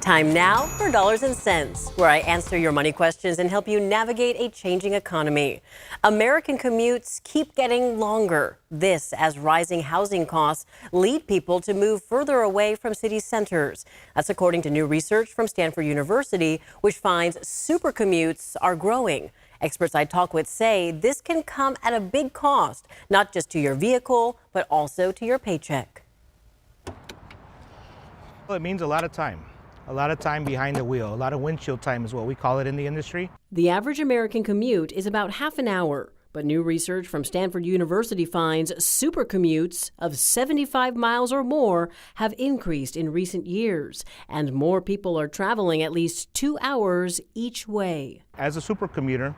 Time now for Dollars and Cents, where I answer your money questions and help you navigate a changing economy. American commutes keep getting longer. This as rising housing costs lead people to move further away from city centers. That's according to new research from Stanford University, which finds super commutes are growing. Experts I talk with say this can come at a big cost, not just to your vehicle, but also to your paycheck. Well, it means a lot of time behind the wheel, a lot of windshield time is what we call it in the industry. The average American commute is about half an hour, but new research from Stanford University finds super commutes of 75 miles or more have increased in recent years, and more people are traveling at least 2 hours each way. As a super commuter,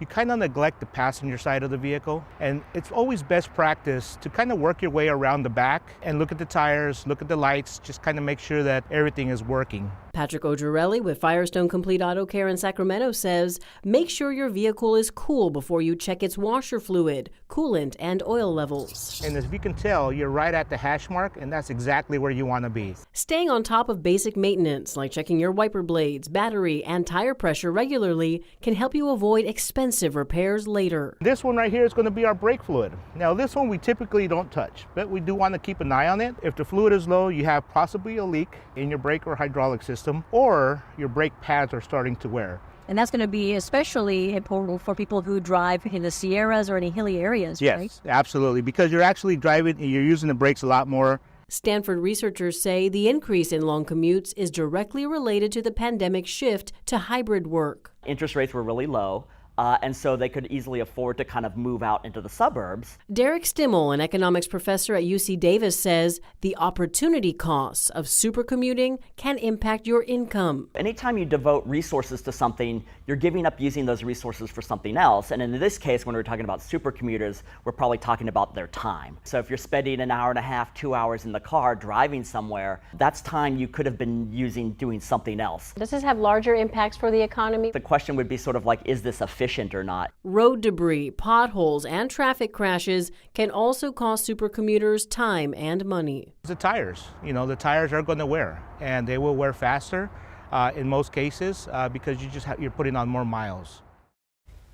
you kind of neglect the passenger side of the vehicle, and it's always best practice to kind of work your way around the back and look at the tires, look at the lights, just kind of make sure that everything is working. Patrick Ogerelli with Firestone Complete Auto Care in Sacramento says, make sure your vehicle is cool before you check its washer fluid, coolant, and oil levels. And as you can tell, you're right at the hash mark, and that's exactly where you want to be. Staying on top of basic maintenance, like checking your wiper blades, battery, and tire pressure regularly, can help you avoid expensive repairs later. This one right here is going to be our brake fluid. Now, this one we typically don't touch, but we do want to keep an eye on it. If the fluid is low, you have possibly a leak in your brake or hydraulic system, or your brake pads are starting to wear. And that's going to be especially important for people who drive in the Sierras or any hilly areas, yes, right? Yes, absolutely, because you're actually driving, you're using the brakes a lot more. Stanford researchers say the increase in long commutes is directly related to the pandemic shift to hybrid work. Interest rates were really low. And so they could easily afford to kind of move out into the suburbs. Derek Stimmel, an economics professor at UC Davis, says the opportunity costs of supercommuting can impact your income. Anytime you devote resources to something, you're giving up using those resources for something else. And in this case, when we're talking about supercommuters, we're probably talking about their time. So if you're spending an hour and a half, 2 hours in the car driving somewhere, that's time you could have been using doing something else. Does this have larger impacts for the economy? The question would be sort of like, is this efficient or not? Road debris, potholes, and traffic crashes can also cost supercommuters time and money. The tires, the tires are going to wear, and they will wear faster in most cases because you're putting on more miles.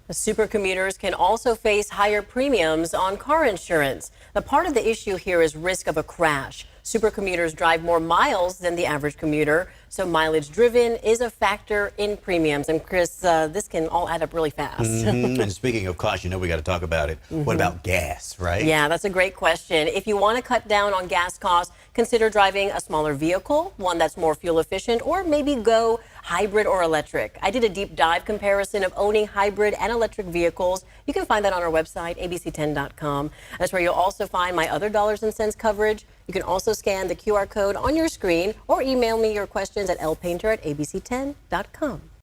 The supercommuters can also face higher premiums on car insurance. The part of the issue here is risk of a crash. Supercommuters drive more miles than the average commuter, so mileage driven is a factor in premiums. And Chris, this can all add up really fast. And speaking of cost, we got to talk about it. What about gas, right? Yeah, that's a great question. If you want to cut down on gas costs, consider driving a smaller vehicle, one that's more fuel efficient, or maybe go hybrid or electric. I did a deep dive comparison of owning hybrid and electric vehicles. You can find that on our website, abc10.com. That's where you'll also find my other Dollars and Cents coverage. You can also scan the QR code on your screen or email me your questions at lpainter@abc10.com.